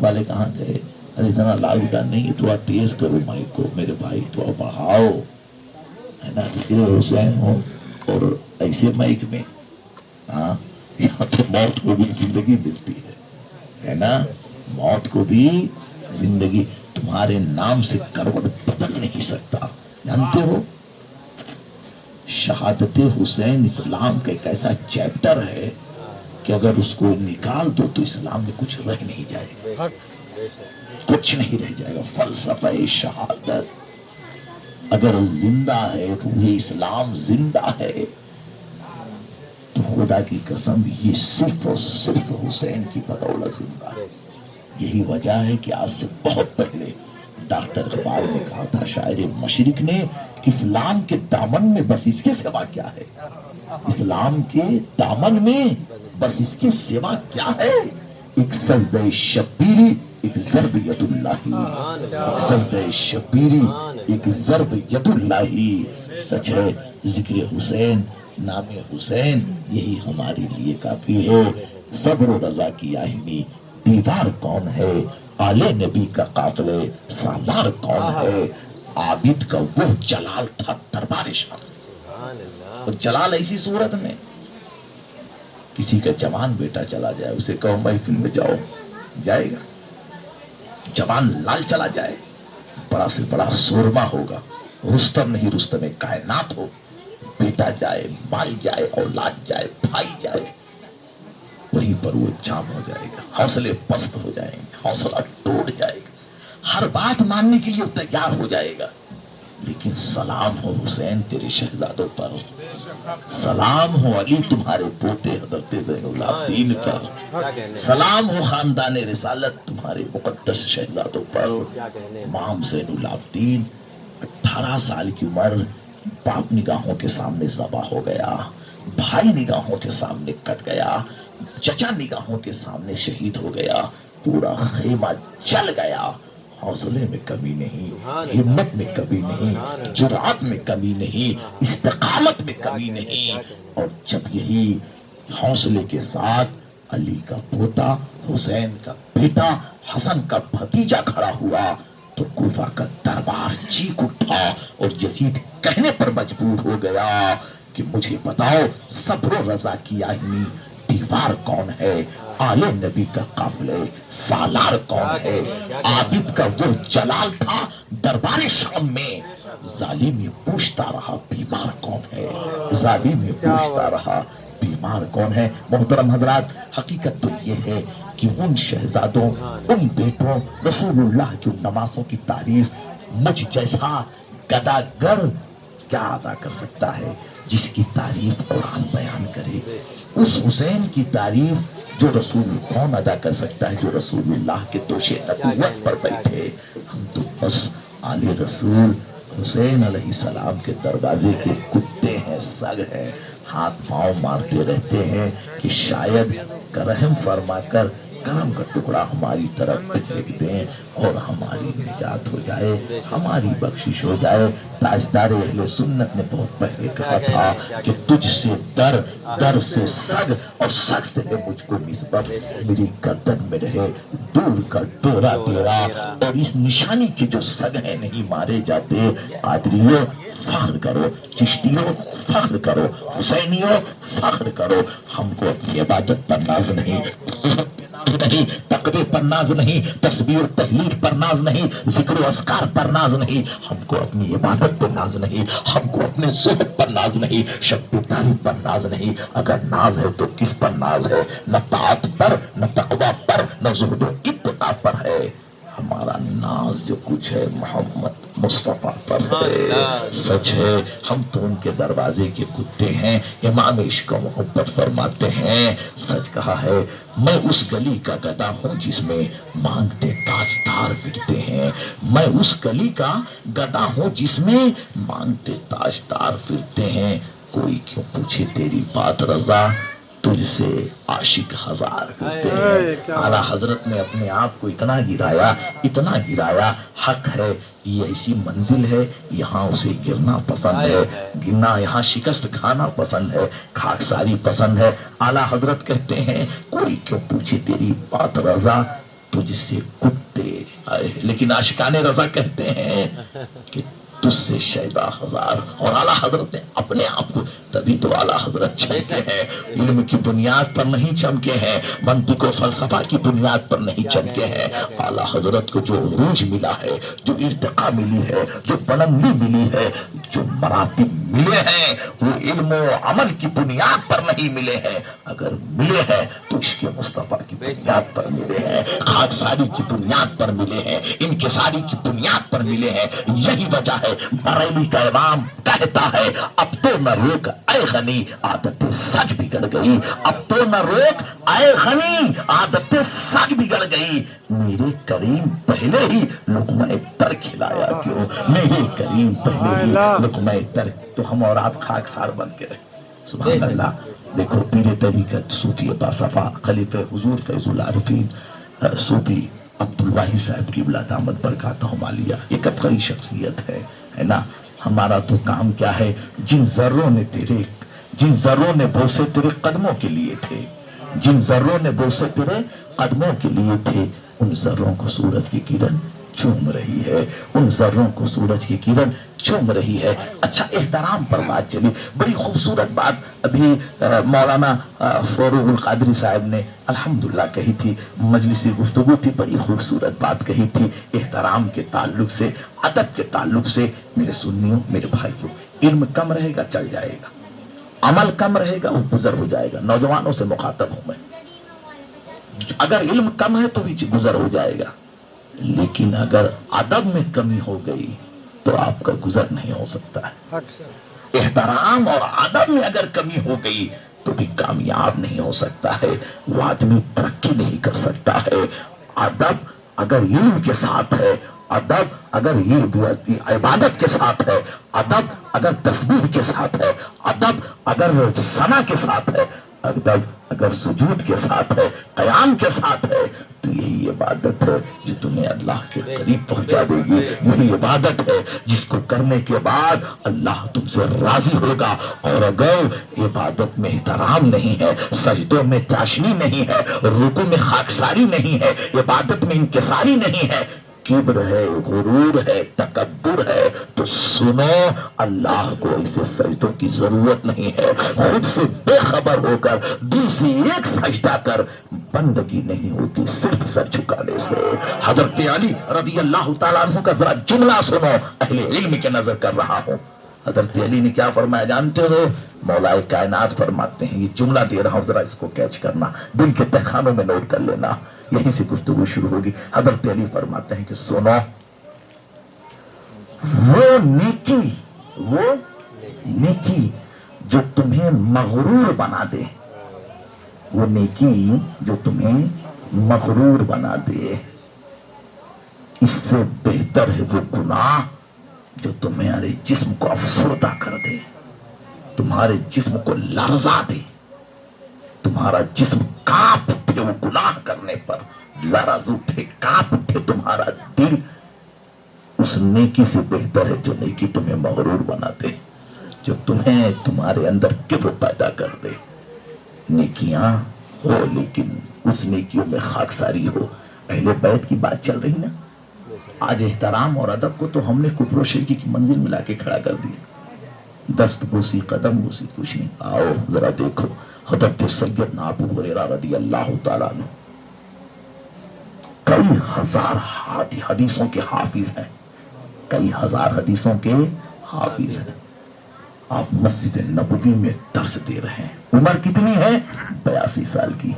Mic والے کہاں گئے؟ ارے اتنا لاؤڈ نہیں، تھوڑا تیز کرو مائک کو میرے بھائی، تھوڑا بڑھاؤ، ہے نا؟ ذکر حسین ہو اور ایسے مائک میں، ہاں یہاں تو موت کو بھی زندگی ملتی ہے نا؟ موت کو بھی زندگی، تمہارے نام سے کروڑ بدل نہیں سکتا، جانتے ہو؟ شہادت حسین اسلام کا ایک ایسا چیپٹر ہے کہ اگر اس کو نکال دو تو اسلام میں کچھ رہ نہیں جائے گا، کچھ نہیں رہ جائے گا۔ فلسفہ شہادت اگر زندہ ہے، روح اسلام زندہ ہے، تو خدا کی قسم یہ صرف اور صرف حسین کی بدولت زندہ ہے۔ یہی وجہ ہے کہ آج سے بہت پہلے ڈاکٹر اقبال نے کہا تھا، شاعر مشرق نے، کہ اسلام کے دامن میں بس اس کے سوا کیا ہے؟ اسلام کے دامن میں بس اس کے سوا کیا ہے؟ ایک سجدہ شبیری، ایک ضرب ید اللہ، ایک سجدہ شبیری، ایک ضرب ید اللہ۔ سچ ہے، ذکر حسین، نام حسین، یہی ہمارے لیے کافی ہے۔ صبر و رضا کی آہنی، دیوار کون ہے؟ آل نبی کا قافلے سالار کون ہے؟ عابد کا وہ جلال تھا دربار شام، اور جلال ایسی صورت میں، کسی کا جوان بیٹا چلا جائے، اسے کہو محفل میں جاؤ، جائے گا؟ جوان لال چلا جائے، بڑا سے بڑا سورما ہوگا، رستم نہیں رستم کائنات ہو، بیٹا جائے، مال جائے، اولاد جائے، بھائی جائے، وہیں پر وہ جام ہو جائے گا، حوصلے پست ہو جائیں گے، حوصلہ ٹوٹ جائے گا، ہر بات ماننے کے لیے تیار ہو جائے گا۔ لیکن سلام ہو حسین تیرے شہزادوں پر، سلام ہو علی تمہارے پوتے حضرت زین العابدین پر، سلام ہو خاندان رسالت تمہارے مقدس شہزادوں پر۔ امام زین العابدین 18 سال کی عمر، باپ نگاہوں کے سامنے ذبح ہو گیا، بھائی نگاہوں کے سامنے کٹ گیا، چچا نگاہوں کے سامنے شہید ہو گیا، پورا خیمہ جل گیا۔ حوصلے میں کمی نہیں، ہمت میں کمی نہیں، جرأت میں کمی نہیں، استقامت میں کمی نہیں۔ اور جب یہی حوصلے کے ساتھ علی کا پوتا، حسین کا بیٹا، حسن کا بھتیجا کھڑا ہوا تو کوفہ کا دربار چیخ اٹھا، اور یزید کہنے پر مجبور ہو گیا کہ مجھے بتاؤ صبر و رضا کی آہنی، دیوار کون ہے؟ آل نبی کا قافلے سالار کون ہے؟ عابد کا وہ جلال تھا دربار شام میں۔ ظالم یہ پوچھتا رہا بیمار کون ہے؟ ظالم یہ پوچھتا رہا بیمار کون ہے؟ محترم حضرات، حقیقت تو یہ ہے کہ ان شہزادوں، ان بیٹوں، رسول اللہ کی نمازوں کی تعریف مجھ جیسا گداگر کیا ادا کر سکتا ہے؟ جس کی تعریف قرآن بیان کرے، اس حسین کی تعریف جو رسول کون ادا کر سکتا ہے، جو رسول اللہ کے دوش نبوت پر بیٹھے؟ ہم تو بس آل رسول حسین علیہ السلام کے دروازے کے کتے ہیں، سگ ہیں، ہاتھ پاؤں مارتے رہتے ہیں کہ شاید رحم فرما کر کرم کا ٹکڑا ہماری طرف پھینک دیں اور ہماری نجات ہو جائے، ہماری بخشش ہو جائے۔ تاجدار اہل سنت نے بہت پہلے کہا تھا کہ تجھ سے در، در سے سگ، اور سگ سے ہے مجھ کو نسبت، میری گردن میں رہے دور کا ڈورا تیرا، اور اس نشانی کے جو سگ ہیں نہیں مارے جاتے۔ قادریوں فخر کرو، چشتیوں فخر کرو، حسینیوں فخر کرو، ہم کو اپنی عبادت پر ناز نہیں، نہیں، تقوی پر ناز نہیں، تسبیح و تحلیل پر ناز نہیں، ذکر و اذکار پر ناز نہیں، ہم کو اپنی عبادت پر ناز نہیں، ہم کو اپنے زہد پر ناز نہیں، شب بیداری پر ناز نہیں۔ اگر ناز ہے تو کس پر ناز ہے؟ نہ طاعت پر، نہ تقوی پر، نہ زہد و اتقا پر ہے۔ ہمارا ناز جو کچھ ہے محمد مصطفیٰ پر ہے۔ سچ ہے، ہم تو ان کے دروازے کے کتے ہیں۔ امام عشق و محبت فرماتے ہیں، سچ کہا ہے، میں اس گلی کا گدا ہوں جس میں مانگتے تاجدار پھرتے ہیں، میں اس گلی کا گدا ہوں جس میں مانگتے تاجدار پھرتے ہیں۔ کوئی کیوں پوچھے تیری بات رضا، تجھ سے عاشق ہزار ہوتے ہیں۔ اعلیٰ حضرت نے اپنے آپ کو اتنا گرایا، اتنا گرایا، حق ہے یہ ایسی منزل ہے یہاں اسے گرنا پسند ہے، گرنا یہاں شکست کھانا پسند ہے، خاکساری پسند ہے۔ اعلیٰ حضرت کہتے ہیں کوئی کیوں پوچھے تیری بات رضا، تجھ سے کتے آئے، لیکن عاشقان رضا کہتے ہیں کہ تجھ سے شیدا ہزار. اور اعلیٰ حضرت نے اپنے آپ کو، تبھی تو اعلیٰ حضرت چمکے ہیں، علم کی بنیاد پر نہیں چمکے ہیں، منطق و فلسفہ کی بنیاد پر نہیں چمکے ہیں. اعلیٰ حضرت کو جو عروج ملا ہے، جو ارتقا ملی ہے، جو بلندی ملی ہے، جو مراتب ملے ہیں، وہ علم و عمل کی بنیاد پر نہیں ملے ہیں. اگر ملے ہیں تو عشق مصطفیٰ کی بنیاد پر ملے ہیں، خاکساری کی بنیاد پر ملے ہیں، انکساری کی بنیاد پر ملے ہیں. یہی وجہ ہے بریلی کا امام کہتا ہے اب تو نہ روک اے غنی عادت سگ بگڑ گئی. اب تو نہ روک اے غنی عادت سگ بگڑ گئی. میرے کریم پہلے ہی لقمہ تر کھلایا کیوں، میرے کریم پہلے ہی لقمہ تر. تو ہم اور آپ خاکسار بن کے رہے. سبحان اللہ. دیکھو پیر طریقت صوفی باصفا خلیفہ حضور فیض العارفین صوفی عبدالواحد صاحب قبلہ دامت برکاتہم عالیہ، ایک عبقری شخصیت ہے نا. ہمارا تو کام کیا ہے، جن ذروں نے بوسے تیرے قدموں کے لیے تھے، جن ذروں نے بوسے تیرے قدموں کے لیے تھے، ان ذروں کو سورج کی کرن چوم رہی ہے، ان ذروں کو سورج کی کرن چوم رہی ہے. اچھا احترام پر بات چلی، بڑی خوبصورت بات ابھی مولانا فاروق القادری صاحب نے الحمدللہ کہی تھی، مجلسی گفتگو تھی، بڑی خوبصورت بات کہی تھی احترام کے تعلق سے، ادب کے تعلق سے. میرے سنیوں، میرے بھائیوں، علم کم رہے گا چل جائے گا، عمل کم رہے گا وہ گزر ہو جائے گا. نوجوانوں سے مخاطب ہوں میں، اگر علم کم ہے تو بھی گزر ہو جائے گا، لیکن اگر ادب میں کمی ہو گئی تو آپ کا گزر نہیں ہو سکتا ہے. احترام اور ادب میں اگر کمی ہو گئی تو بھی کامیاب نہیں ہو سکتا ہے، وہ آدمی ترقی نہیں کر سکتا ہے. ادب اگر علم کے ساتھ ہے، ادب اگر عبادت کے ساتھ ہے، ادب اگر تسبیح کے ساتھ ہے، ادب اگر ثنا کے ساتھ ہے، ادب اگر سجود کے ساتھ ہے، قیام کے ساتھ ہے، تو یہی عبادت ہے جو تمہیں اللہ کے قریب پہنچا دے گی. یہی عبادت ہے جس کو کرنے کے بعد اللہ تم سے راضی ہوگا. اور اگر عبادت میں احترام نہیں ہے، سجدوں میں چاشنی نہیں ہے، رکوع میں خاکساری نہیں ہے، عبادت میں انکساری نہیں ہے، کبر ہے، غرور ہے، تکبر ہے، تو سنو اللہ کو ایسے سجدوں کی ضرورت نہیں ہے. خود سے بے خبر ہو کر دل سے ایک سجدہ کر، بندگی نہیں ہوتی صرف سر جھکانے سے. حضرت علی رضی اللہ تعالیٰ عنہ کا ذرا جملہ سنو، اہل علم کے نظر کر رہا ہوں. حضرت علی نے کیا فرمایا جانتے ہو؟ مولا کائنات فرماتے ہیں، یہ جملہ دے رہا ہوں ذرا اس کو کیچ کرنا، دل کے تہخانوں میں نوٹ کر لینا، یہیں سے گفتگو شروع ہوگی. حضرت علی فرماتے ہیں کہ سنو، وہ نیکی جو تمہیں مغرور بنا دے، وہ نیکی جو تمہیں مغرور بنا دے، اس سے بہتر ہے وہ گناہ جو تمہارے جسم کو افسردہ کر دے، تمہارے جسم کو لرزا دے، تمہارا جسم کانپ اٹھے وہ گناہ کرنے پر، لرز اٹھے، کانپ اٹھے تمہارا دل. اس نیکی سے بہتر ہے جو نیکی تمہیں مغرور بنا دے، جو تمہیں تمہارے اندر کبر پیدا کر دے. نیکیاں ہو لیکن اس نیکیوں میں خاکساری ہو. اہل بیت کی بات چل رہی نا، آج احترام اور ادب کو تو ہم نے کفر و شرکی کی منزل میں لا کے کھڑا کر دیا. دست بوسی، قدم بوسی کچھ نہیں. آؤ ذرا دیکھو حضرت سیدنا ابو ہریرہ رضی اللہ تعالیٰ عنہ کئی ہزار حدیثوں کے حافظ ہیں، کئی ہزار حدیثوں کے حافظ ہیں. آپ مسجد نبوی میں درس دے رہے ہیں. عمر کتنی ہے؟ 82 سال کی.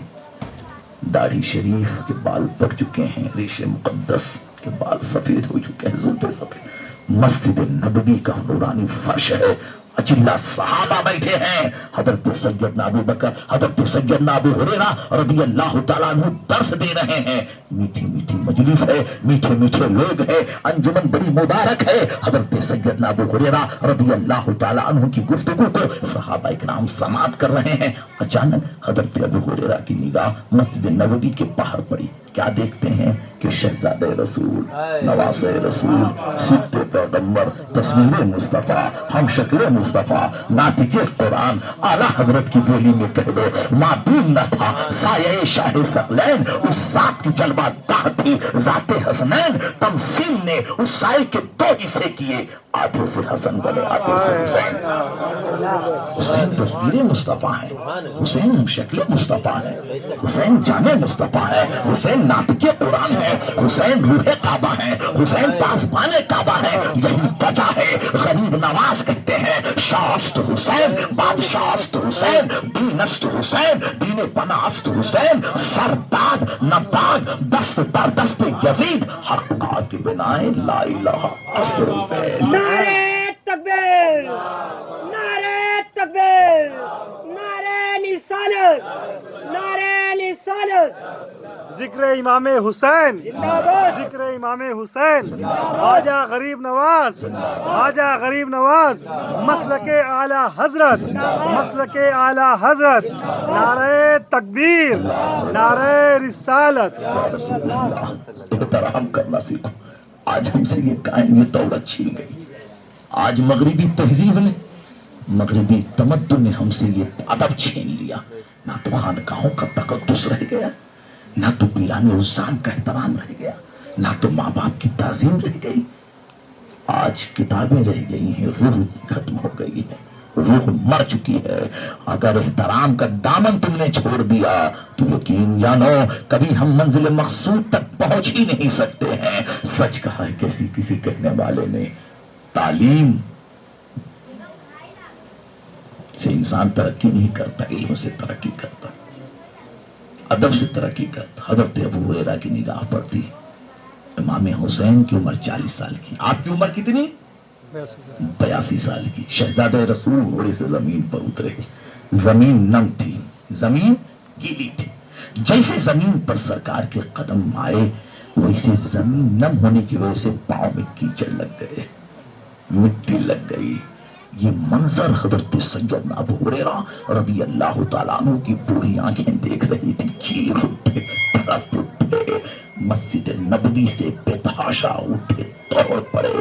داڑھی شریف کے بال پک چکے ہیں، ریش مقدس کے بال سفید ہو چکے ہیں، زلفیں سفید. مسجد نبوی کا نورانی فرش ہے، اجلہ صحابہ بیٹھے ہیں. حضرت سیدنا ابو بکر، حضرت سیدنا ابو ہریرہ رضی اللہ تعالیٰ عنہ درس دے رہے ہیں. میٹھی میٹھی مجلس ہے، میٹھے میٹھے لوگ ہیں، انجمن بڑی مبارک ہے. حضرت سیدنا ابو ہریرہ رضی اللہ تعالیٰ عنہ کی گفتگو کو صحابہ اکرام سماعت کر رہے ہیں. اچانک حضرت ابو ہریرہ کی نگاہ مسجد نبوی کے باہر پڑی. کیا دیکھتے ہیں کہ شہزادہ رسول، نواز رسول، صدق پیغمبر، تصویر مصطفیٰ، ہم شکل مصطفیٰ، ناطق قرآن، اعلیٰ حضرت کی بولی میں کہہ دو معدوم نہ تھا سایہ شاہ ثقلین، اس ذات کی جلوہ گاہ تھی ذات حسنین، تمثیل نے اس سائے کے دو حصے کیے، آدھے سے حسن بنے آدھے سے حسین۔ حسین تصویر مصطفیٰ ہے، حسین شکل مصطفیٰ ہے، حسین جامع مصطفیٰ ہے، حسین ناطق قرآن ہے، حسین روح کعبہ ہے، حسین پاسبان کعبہ ہے۔ یہی وجہ ہے غریب نواز کہتے ہیں شاست حسین، بادشاہ است حسین، دین است حسین، دین پناہ است حسین، سرداد نباد دست در دست یزید، حق کی بنائے لا الہ است حسین۔ نعرہ تکبیر، نعرہ تکبیر، نعرہ رسالت، نعرہ رسالت۔ ذکر امام حسین، ذکر امام حسین، خواجہ غریب نواز، خواجہ غریب نواز، مسلک اعلیٰ حضرت، مسلک اعلیٰ حضرت، نعرہ تکبیر، نعرہ رسالت۔ رسول اللہ احترام کرنا سیکھو۔ آج ہم سے یہ قائم یہ دولت چھین گئی، آج مغربی تہذیب نے، مغربی تمدن نے ہم سے یہ ادب چھین لیا۔ نہ تو خانقاہوں کا تقدس رہ گیا، نہ تو پیران عظام کا احترام رہ گیا، نہ تو ماں باپ کی تعظیم رہ گئی۔ آج کتابیں رہ گئی ہیں، روح ختم ہو گئی ہے، روح مر چکی ہے۔ اگر احترام کا دامن تم نے چھوڑ دیا تو یقین جانو کبھی ہم منزل مقصود تک پہنچ ہی نہیں سکتے ہیں۔ سچ کہا ہے کسی کہنے والے نے، تعلیم سے انسان ترقی نہیں کرتا، علم سے ترقی کرتا، ادب سے ترقی کرتا۔ حضرت ابو ہریرہ کی نگاہ پڑتی، امام حسین کی عمر 40 سال کی، آپ کی عمر کتنی؟ 82 سال کی۔ شہزادہ رسول گھوڑے سے زمین پر اترے، زمین نم تھی، زمین گیلی تھی۔ جیسے زمین پر سرکار کے قدم آئے ویسے زمین نم ہونے کی وجہ سے پاؤں میں کیچڑ لگ گئے، مٹی لگ گئی۔ یہ منظر حضرت سیدنا ابو ہریرہ رضی اللہ تعالیٰ عنہ کی پوری آنکھیں دیکھ رہی تھی۔ چیر اٹھے، تڑپ اٹھے، مسجد نبوی سے بے تحاشا اٹھے، توڑ پڑے۔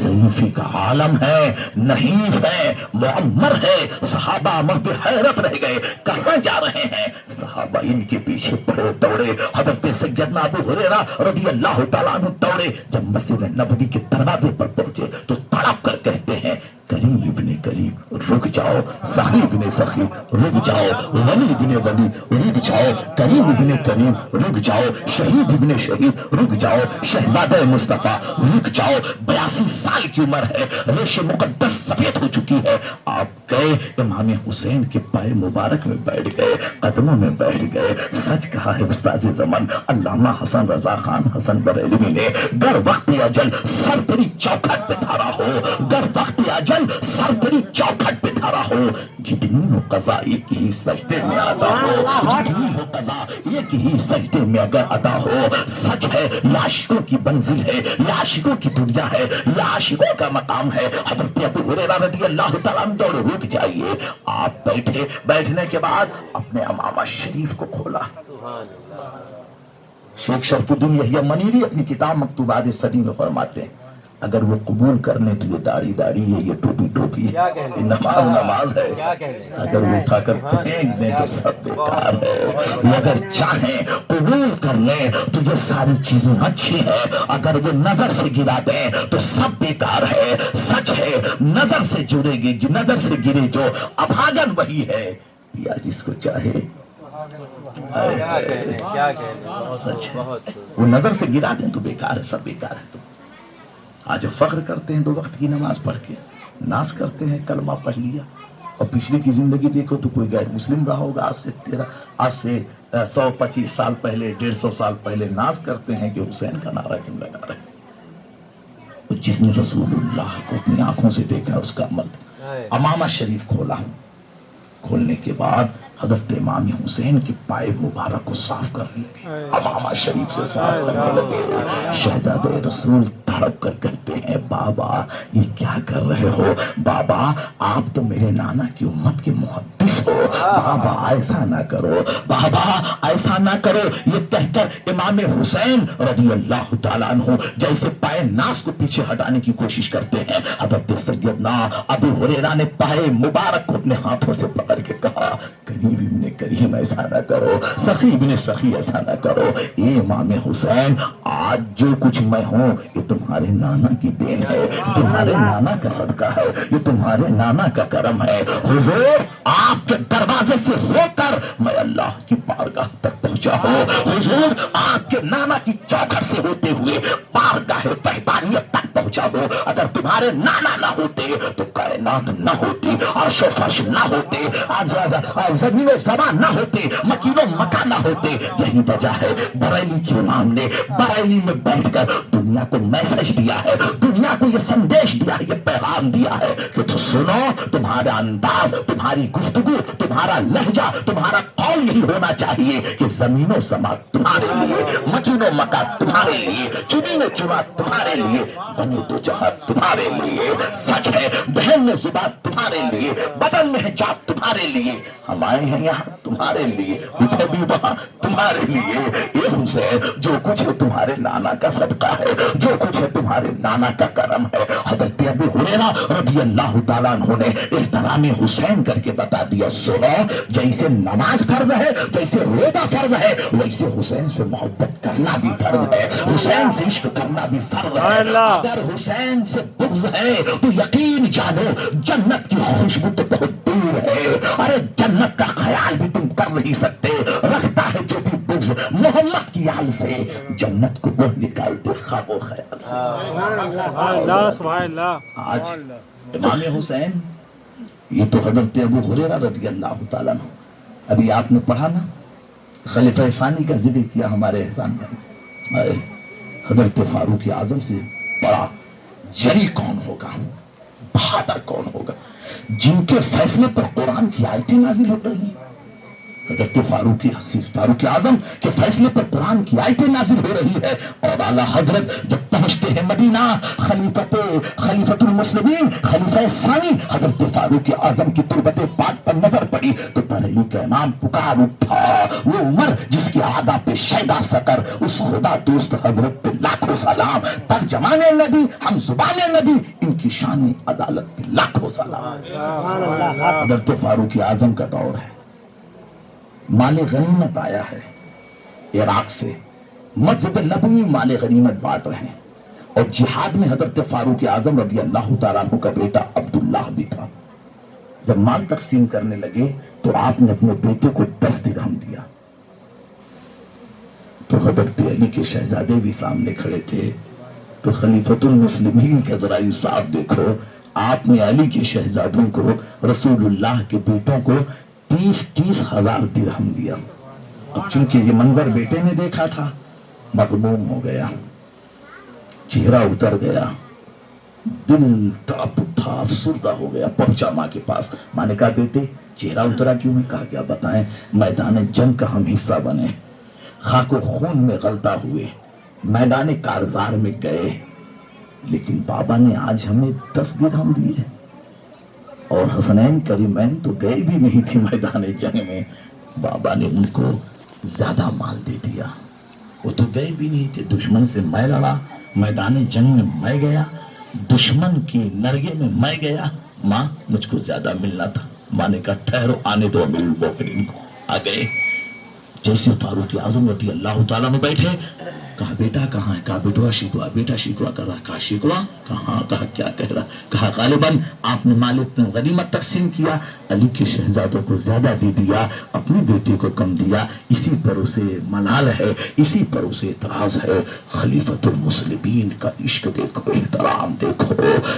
ضعیفی کا عالم ہے، نحیف ہے، معمر ہے۔ صحابہ مہد حیرت رہ گئے، کہاں جا رہے ہیں؟ صحابہ ان کے پیچھے پڑے دوڑے۔ حضرت سیدنا ابو ہریرہ رضی اللہ تعالیٰ عنہ دوڑے، جب مسجد نبوی کے دروازے پر پہنچے تو تڑپ کر کہتے ہیں کریم ابن کریم رک جاؤ، سخی ابن سخی رک جاؤ، ولی ابن ولی رک جاؤ، کریم ابن کریم رک جاؤ، شہید ابن شہید رک جاؤ، شہزادہ مصطفیٰ رک جاؤ۔ 82 سال کی عمر ہے، ریش مقدس سفید ہو چکی ہے۔ آپ گئے امام حسین کے پائے مبارک میں بیٹھ گئے، قدموں میں بیٹھ گئے۔ سچ کہا ہے استاد زمان علامہ حسن رضا خان حسن بریلوی نے، گر وقت اجل سر تیری چوکھٹ پہ دھارا ہو، گر وقت اجل سر تیری چوکھٹ پہ دھارا ہو، جتنی ہو قضا ایک ہی سجدے میں ادا ہو، جتنی ہو قضا ایک ہی سجدے میں اگر ادا ہو۔ سچ ہے یہ عاشقوں کی منزل ہے، یہ عاشقوں کی دنیا ہے، یہ عاشقوں کا مقام ہے۔ حضرت ابو ہریرہ رضی اللہ تعالیٰ عنہ دوڑے، رک جائیے۔ آپ بیٹھے، بیٹھنے کے بعد اپنے امامہ شریف کو کھولا۔ شیخ شرف الدین یحییٰ منیری اپنی کتاب مکتوبات صدی میں فرماتے ہیں اگر وہ قبول کر لیں تو یہ داڑھی داڑھی ہے، یہ ٹوپی ٹوپی ہے، یہ نماز نماز ہے، اگر وہ اٹھا کر پھینک دیں تو سب بیکار ہے۔ وہ اگر چاہیں قبول کر لیں تو یہ ساری چیزیں اچھی ہیں، اگر وہ نظر سے گرا دیں تو سب بیکار ہے۔ سچ ہے نظر سے جڑے گی، نظر سے گرے جو ابھاگن وہی ہے، یا جس کو چاہے سچ ہے۔ وہ نظر سے گرا دیں تو بیکار ہے، سب بیکار ہے۔ تو آج فخر کرتے ہیں 2 وقت کی نماز پڑھ کے، ناز کرتے ہیں کلمہ پڑھ لیا، اور پچھلی کی زندگی دیکھو تو کوئی غیر مسلم رہا ہوگا آج سے 125 سال پہلے، 150 سال پہلے ناز کرتے ہیں کہ حسین کا نعرہ کیوں لگا رہے۔ جس نے رسول اللہ کو اپنی آنکھوں سے دیکھا اس کا عمل۔ امامہ شریف کھولا، کھولنے کے بعد حضرت امام حسین کے پائے مبارک کو صاف کرنے لگے، امامہ شریف سے صاف کرنے لگے۔ شہزادے رسول تڑپ کر کہتے ہیں بابا یہ کیا کر رہے ہو؟ بابا آپ تو میرے نانا کی امت کے محدث ہو، بابا ایسا نہ کرو، بابا ایسا نہ کرو۔ یہ کہہ کر امام حسین رضی اللہ تعالیٰ عنہ جیسے پائے ناس کو پیچھے ہٹانے کی کوشش کرتے ہیں، حضرت سیدنا ابو ہریرہ نے پائے مبارک کو اپنے ہاتھوں سے پکڑ کے کہا کریم ابن کریم ایسا نہ کرو، سخی ابن سخی ایسا نہ کرو۔ اے امام حسین آج جو کچھ میں ہوں یہ تمہارے نانا کی دین ہے، تمہارے نانا کا صدقہ ہے، یہ تمہارے نانا کا کرم ہے۔ حضور آپ کے دروازے سے ہو کر میں اللہ کی بارگاہ تک پہنچا ہوں، حضور آپ کے نانا کی چوکھٹ سے ہوتے ہوئے بارگاہ تحتانیت تک پہنچا ہوں۔ اگر تمہارے نانا نہ ہوتے تو کائنات نہ ہوتی، عرش و فرش نہ ہوتے، زمین و زمان نہ ہوتے، مکین و مکان نہ ہوتے۔ یہی وجہ ہے بریلی کے امام نے بریلی میں بیٹھ کر دنیا کو میسج دیا ہے، دنیا کو یہ سندیش دیا ہے، یہ پیغام دیا ہے کہ تو سنو، تمہارا انداز، تمہاری گفتگو، تمہارا لہجہ، تمہارا قول یہی ہونا چاہیے کہ زمین و زمان تمہارے لیے، مکین و مکان تمہارے لیے، چنی و چنا تمہارے لیے، بنے تو جہاں تمہارے لیے۔ سچ ہے بہن میں زبان تمہارے لیے، بدن میں ہے جان تمہارے لیے، ہم آئے ہیں یہاں تمہارے لیے، اٹھے بھی وہاں تمہارے لیے۔ اے حسین جو کچھ ہے تمہارے نانا کا صدقہ ہے، جو کچھ ہے تمہارے نانا کا کرم ہے۔ حضرت ابو ہریرہ رضی اللہ تعالیٰ عنہ نے احترام حسین کر کے بتا دیا سنو، جیسے نماز فرض ہے، جیسے روزہ فرض ہے، ویسے حسین سے محبت کرنا بھی فرض ہے، حسین سے عشق کرنا بھی فرض ہے۔ اگر حسین سے بغض ہے تو یقین جانو جنت کی خوشبو تو بہت دور ہے، ارے جنت کا خیال بھی تم کر نہیں سکتے۔ رکھتا ہے جو بھی بغض محمد کی آل سے، جنت کو وہ نکالتے خواب و خیال سے۔ آج امام حسین یہ تو حضرت ابو ہریرہ رضی اللہ تعالیٰ عنہ، ابھی آپ نے پڑھا نا خلیفہ ثانی کا ذکر کیا ہمارے احسان بھائی، حضرت فاروق اعظم سے بڑا جری کون ہوگا، بہادر کون ہوگا، جن کے فیصلے پر قرآن کی آیتیں نازل ہو رہی ہیں۔ حضرت فاروق اعظم کے فیصلے پر قرآن کی آیتیں نازل ہو رہی ہے، اور اعلیٰ حضرت جب پہنچتے ہیں مدینہ، خلیفۃ المسلمین خلیفہ ثانی حضرت فاروق اعظم کی تربت پاک پر نظر پڑی تو بریلی کا امام پکار اٹھا، وہ عمر جس کی عادا پہ شیدا سکر، اس خدا دوست حضرت پہ لاکھوں سلام، ترجمان نبی ہم زبان نبی، ان کی شان عدالت پہ لاکھوں سلام۔ حضرت فاروق اعظم کا دور ہے، مال غنیمت آیا ہے عراق سے، مسجد نبوی مال غنیمت بانٹ رہے ہیں، اور جہاد میں حضرت فاروق اعظم رضی اللہ تعالیٰ عنہ کا بیٹا عبداللہ بھی تھا۔ جب مال تقسیم کرنے لگے تو آپ نے اپنے بیٹے کو 10 درہم دیا، تو حضرت علی کے شہزادے بھی سامنے کھڑے تھے، تو خلیفۃ المسلمین کا ذرا انصاف دیکھو، آپ نے علی کے شہزادوں کو، رسول اللہ کے بیٹوں کو 30 ہزار درہم دیا۔ اب چونکہ یہ منظر بیٹے نے دیکھا تھا، مغموم ہو گیا، چہرہ اتر گیا، دل تڑپ اٹھا، افسردہ ہو گیا، پہنچا ماں کے پاس۔ ماں نے کہا بیٹے چہرہ اترا کیوں ہے؟ کہا کیا بتائیں، میدان جنگ کا ہم حصہ بنے، خاک و خون میں غلطہ ہوئے، میدان کارزار میں گئے، لیکن بابا نے آج ہمیں 10 درہم دیے، اور حسنین کریمین تو گئے بھی نہیں تھے میدان جنگ میں، بابا نے ان کو زیادہ مال دے دیا، وہ تو گئے بھی نہیں تھے، دشمن سے میں لڑا، میدان جنگ میں میں گیا، دشمن کی نرگے میں میں گیا، ماں مجھ کو زیادہ ملنا تھا۔ ماں نے کہا ٹھہرو آنے دو امیر المومنین کو۔ آ گئے، جیسے فاروق اعظم رضی اللہ تعالیٰ نے بیٹھے، کہا بیٹا کہاں ہے؟ کہا بیٹوا شکوا، بیٹا شکوا کر رہا۔ کہا شکوا؟ کہاں؟ کہا کیا کہہ رہا؟ کہا غالباً آپ نے مال غنیمت تقسیم کیا، علی کے شہزادوں کو زیادہ دے دیا، اپنے بیٹے کو کم دیا، اسی پر اسے ملال ہے، اسی پر اسے اعتراض ہے۔ خلیفۃ المسلمین کا عشق دیکھو، احترام دیکھو،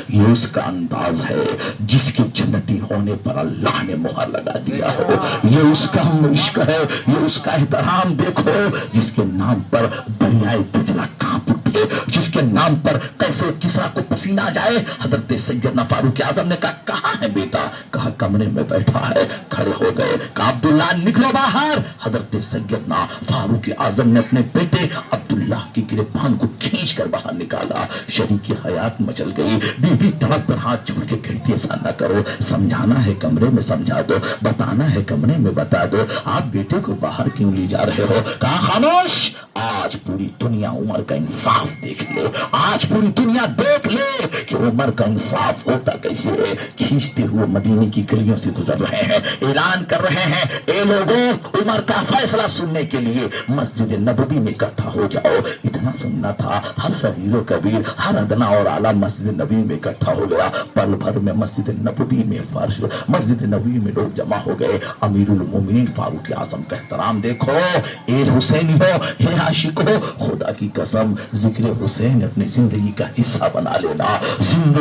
یہ اس کا انداز ہے جس کے جنتی ہونے پر اللہ نے مہر لگا دیا ہو، یہ اس کا عشق ہے، یہ اس کا احترام دیکھو جس کے نام پر دریائے دجلہ کانپ اٹھے، ہے جس کے نام پر کیسے کسرا کو پسینہ آ جائے. حضرت سیدنا فاروق اعظم نے کہا کہاں ہے بیٹا؟ کہا کمرے میں بیٹھا ہے. کھڑے ہو گئے. کہا عبداللہ نکلو باہر. حضرت سیدنا فاروق اعظم نے اپنے بیٹے عبداللہ کی گربان کو کھینچ کر باہر نکالا. شریک حیات مچل گئی. بیوی تڑپ پر ہاتھ جوڑ کے کہتی ایسا نہ کرو, سمجھانا ہے کمرے میں سمجھا دو, بتانا ہے کمرے میں بتا دو, آپ بیٹے کو باہر کیوں لی جا رہے ہو؟ کہا خاموش, آج پوری دنیا عمر کا انصاف دیکھ لے, آج پوری دنیا دیکھ لے کہ عمر کا انصاف ہوتا کیسے ہے. کھینچتے ہوئے مدینے کی گلیوں سے گزر رہے ہیں, اعلان کر رہے ہیں اے لوگوں, عمر کا فیصلہ سننے کے لیے مسجد نبوی میں اکٹھا ہو جاؤ. اتنا سننا تھا, ہر صغیر و کبیر, ہر ادنا اور اعلیٰ مسجد نبوی میں اکٹھا ہو گیا. پل بھر میں مسجد نبوی میں فرش, مسجد نبوی میں لوگ جمع ہو گئے. امیر المومنین فاروق اعظم کا احترام دیکھو. اے حسینی ہو, اے عاشق ہو, خدا کی قسم ذکر حسین اپنی زندگی کا حصہ بنا لینا.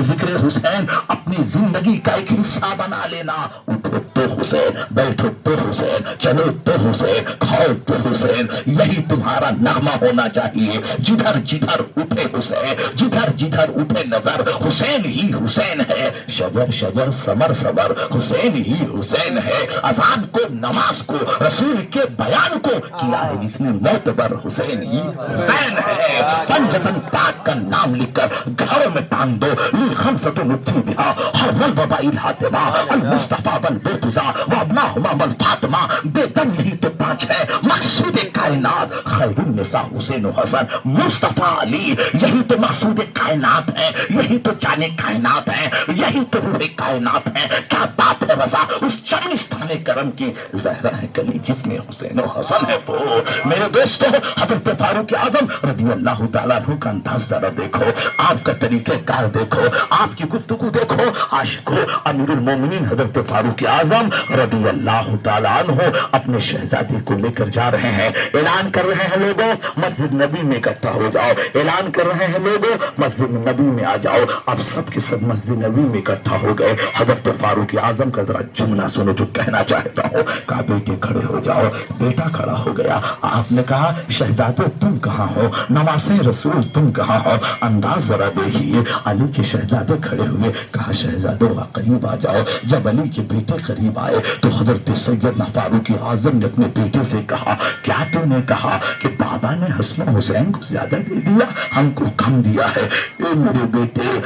ذکر حسین اپنی زندگی کا ایک حصہ بنا لینا. اٹھو تو حسین, بیٹھو تو حسین, چلو تو حسین, کھاؤ تو حسین. یہی تمہارا نغمہ ہونا چاہیے. جدھر جدھر اٹھے حسین, جدھر جدھر اٹھے نظر, حسین ہی حسین ہے. شجر شجر ثمر ثمر, حسین ہی حسین ہے. اذان کو, نماز کو, رسول کے بیان کو کیا ہے جس نے معتبر, حسین ہی حسین ہے. پنجتن پاک کا نام لکھ کر گھر میں ٹانگ دو. خمسۃ نتھی بہا ہر والوبا الحاتمہ المصطفیٰ والبرتزا وابناہما والفاطمہ. بے دم یہی تو پانچ ہے مقصود کائنات. خیر النساء حسین و حسن مصطفیٰ علی, یہی تو مقصود کائنات ہے, یہی تو جانے کائنات ہے, یہی تو روح کائنات ہے. کیا بات ہے رضا اس چمنستان کرم کی, زہرا ہے کلی جس میں حسین و حسن ہے وہ. میرے دوستو, حضرت فاروق اعظم رضی اللہ تعالیٰ عنہ کا انداز ذرا دیکھو, آپ کا طریقہ کار دیکھو, آپ کی گفتگو دیکھو. عاشقو, امیر المومنین حضرت فاروق اعظم رضی اللہ تعالیٰ عنہ اپنے شہزادے کو لے کر جا رہے ہیں. اعلان کر رہے ہیں لوگوں مسجد نبی میں اکٹھا ہو جاؤ. اعلان کر رہے ہیں لوگوں مسجد نبی میں آ جاؤ. اب سب کے سب مسجد نبی میں اکٹھا ہو گئے. حضرت فاروق اعظم کا ذرا جملہ سنو جو کہنا چاہتا ہوں. کہا بیٹے کھڑے ہو جاؤ. بیٹا کھڑا ہو گیا. آپ نے کہا شہزادو تم کہاں ہو, نواسے رسول تم کہاں ہو. انداز ذرا دیکھیے. علی کے شہزادے کھڑے ہوئے. کہا شہزادو قریب آ جاؤ. جب علی کے بیٹے قریب آئے تو حضرت سیدنا فاروق اعظم نے اپنے بیٹے سے کہا کیا تو نے کہا کہ بابا نے حسن و حسین کو زیادہ دے دیا, ہم کو کم دیا ہے؟ اے میرے بیٹے,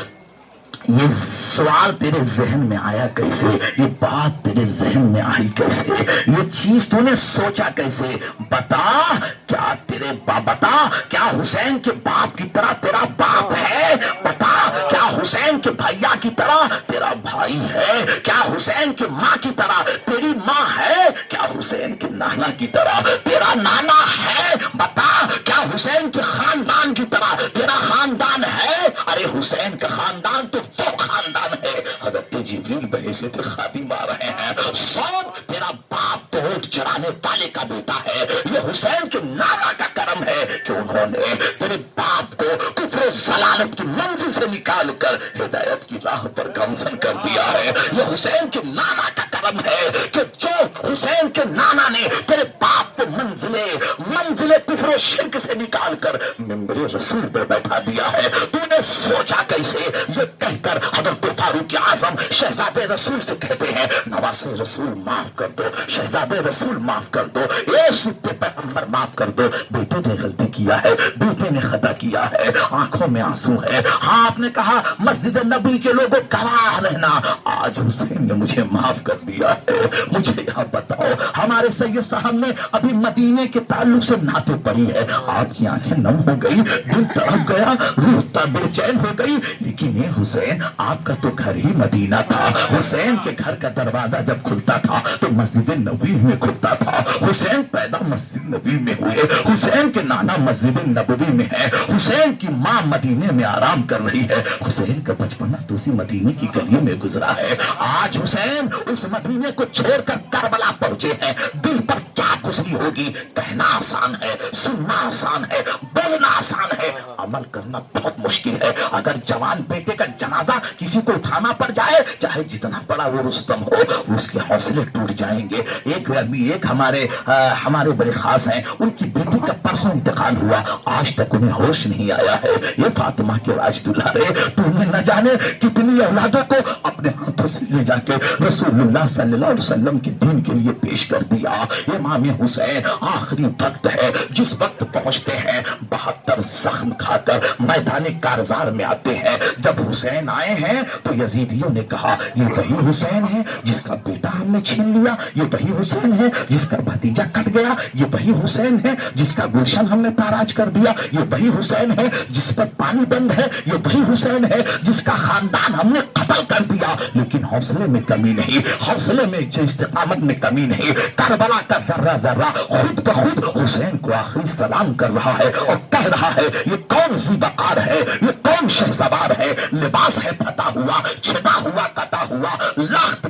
یہ سوال تیرے ذہن میں آیا کیسے, یہ بات تیرے ذہن میں آئی کیسے, یہ چیز تو نے سوچا کیسے؟ بتا کیا تیرے بتا کیا حسین کے باپ کی طرح تیرا باپ ہے؟ بتا کیا حسین کے بھیا کی طرح تیرا بھائی ہے؟ کیا حسین کے ماں کی طرح تیری ماں ہے؟ کیا حسین کے نانا کی طرح تیرا نانا ہے؟ بتا کیا حسین کے خاندان کی طرح تیرا خاندان ہے؟ ارے حسین کا خاندان تو خاندان ہے. حضرت جبریل بحیثیت خادم آ رہے ہیں. سوچ تیرا باپ تو اونٹ چرانے والے کا بیٹا ہے. یہ حسین کے نانا کا کرم ہے کہ انہوں نے تیرے باپ کو کفر و ضلالت کی منزل سے نکال کر ہدایت کی راہ پر گامزن کر دیا ہے. یہ حسین کے نانا کا کرم ہے کہ جو حسین کے نانا نے تیرے باپ کو منزل کفر و شرک سے نکال کر منبر رسول پر بیٹھا دیا ہے. تو نے سوچا کیسے؟ یہ کہہ کر حضرت فاروق اعظم شہزادے رسول سے کہتے ہیں نواسے رسول معاف کر دو, شہزادے رسول معاف کر دو, اے ستے پیغمبر معاف کر دو. بیٹے نے غلطی کیا ہے, بیٹے نے خطا کیا ہے, آنکھوں میں آنسو ہے. ہاں آپ نے کہا مسجد نبی کے لوگوں گواہ رہنا, آج حسین نے مجھے معاف کر دیا ہے. مجھے یہاں بتاؤ, ہمارے سید صاحب نے ابھی مدینے کے تعلق سے نعتیں پڑھی ہے, آپ کی آنکھیں نم ہو گئی, دل تڑپ گیا, روح بے چین ہو گئی. لیکن یہ حسین آپ کا تو گھر ہی مدینہ تھا. حسین کے گھر کا دروازہ جب کھلتا تھا تو مسجد نبوی میں کھلتا تھا. حسین پیدا مسجد نبوی میں ہوئے, حسین کے نانا مسجد نبوی میں ہے, حسین کی ماں مدینے میں آرام کر رہی ہے. حسین کا بچپنا تو اسی مدینے کی گلیوں میں گزرا ہے. آج حسین اس مدینے کو چھوڑ کر کربلا پہنچے ہیں. دل پر کیا گزری ہوگی. کہنا آسان ہے, سننا آسان ہے, بولنا آسان ہے, عمل کرنا بہت مشکل ہے. اگر جوان بیٹے کا جنازہ کسی کو اٹھانا پڑ جائے, چاہے جتنا بڑا وہ رستم ہو, اس کے حوصلے ٹوٹ جائیں گے. ایک ہمارے بڑے خاص ہیں, ان کی بیٹی کا پرسوں انتقال ہوا, آج تک انہیں ہوش نہیں آیا ہے. یہ فاطمہ کے راشد اللہ, تو نے نہ جانے کتنی اولادوں کو اپنے ہاتھوں سے لے جا کے رسول اللہ صلی اللہ علیہ وسلم کے دین کے لیے پیش کر دیا. امام حسین آخری وقت ہے, جس وقت پہنچتے ہیں 72 زخم کھا کر میدان کارزار میں آتے ہیں. جب حسین آئے ہیں تو یزیدیوں نے کہا یہ وہی حسین ہے جس کا بیٹا ہم نے چھین لیا, یہ وہی حسین ہے جس کا بھتیجا کٹ گیا, یہ وہی حسین ہے جس کا گلشن ہم نے تاراج کر دیا, یہ وہی حسین ہے جس پر پانی بند ہے, یہ وہی حسین ہے جس کا خاندان ہم نے قتل کر دیا. لیکن حوصلے میں کمی نہیں, حوصلے میں استقامت میں کمی نہیں. کربلا کا ذرہ ذرہ خود بخود حسین کو آخری سلام کر رہا ہے اور کہہ رہا ہے یہ کون ذی وقار ہے, یہ کون شہسوار ہے. لباس ہے پھٹا ہوا, چھٹا ہوا, کٹا ہوا, لخت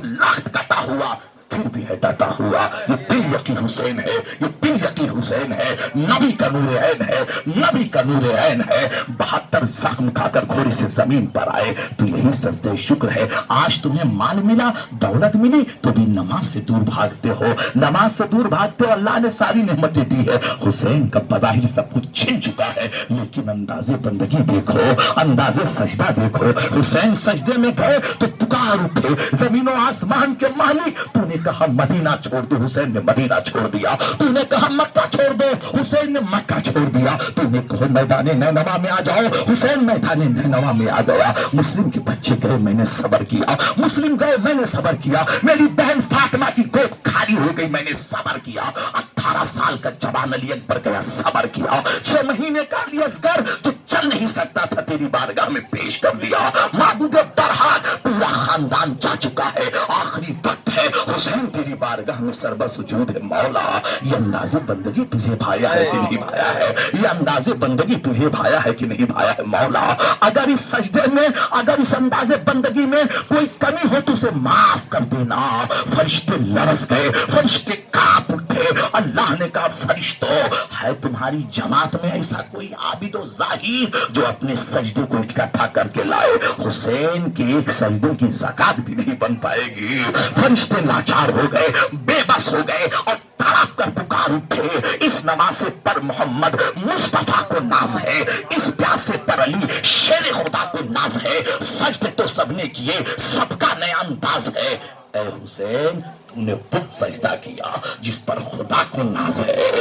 کٹا ہوا, پھر بھی ہے ڈٹا ہوا. یہ بل یقی حسین ہے, یہ بل یقی حسین ہے, نبی کا نور عین ہے, نبی کا نور عین ہے. 72 زخم کھا کر گھوڑے سے زمین پر آئے تو یہی سجدہ شکر ہے. آج تمہیں مال ملا, دولت ملی, تو بھی نماز سے دور بھاگتے ہو, نماز سے دور بھاگتے ہو. اللہ نے ساری نعمتیں دی ہے. حسین کا بظاہر سب کچھ چھن چکا ہے, لیکن انداز بندگی دیکھو, انداز سجدہ دیکھو. حسین سجدے میں گئے تو پکار اٹھے, زمین و آسمان کے مالک, تو نے کہا مدینہ چھوڑ دو, حسین نے مدینہ چھوڑ دیا. تو نے کہا مکہ چھوڑ دو, حسین نے مکہ چھوڑ دیا. تو نے کہا میدان نینوا میں آ جاؤ, حسین میدان نینوا میں آ گیا. مسلم کے بچے گئے, میں نے صبر کیا, مسلم گئے, میں نے صبر کیا. میری بہن فاطمہ کی گود خالی ہو گئی, میں نے صبر کیا. 18 سال کا جوان علی اکبر گیا, صبر کیا. 6 مہینے کا علی اصغر تو چل نہیں سکتا تھا, تیری بارگاہ میں پیش کر دیا. معبود برحق, پورا خاندان جا چکا ہے, آخری وقت ہے. حسین تیری بارگاہ میں سربہ سجود ہے. مولا, یہ انداز بندگی تجھے بھایا ہے کہ نہیں بھایا ہے, یہ انداز بندگی تجھے بھایا ہے کہ نہیں بھایا ہے. مولا, اگر اس سجدے میں, اگر اس انداز بندگی میں کوئی کمی ہو تو اسے معاف کر دینا. فرشتے لرز گئے, فرشتے کانپ اٹھے. اللہ نے کہا فرشتوں, ہے تمہاری جماعت میں ایسا کوئی عابد و زاہد جو اپنے سجدے کو اکٹھا کر کے لائے؟ حسین کے ایک سجدے کی زکات بھی نہیں بن پائے گی. فرشتے لاچار ہو گئے, بے بس ہو گئے اور تڑپ کر پکار اٹھے. اس نمازے پر محمد مصطفیٰ کو ناز ہے, اس پیاسے پر علی شیر خدا کو ناز ہے. سجدے تو سب نے کیے, سب کا نیا انداز ہے. اے حسین, تم نے بت سجدہ کیا جس پر خدا کو ناز ہے.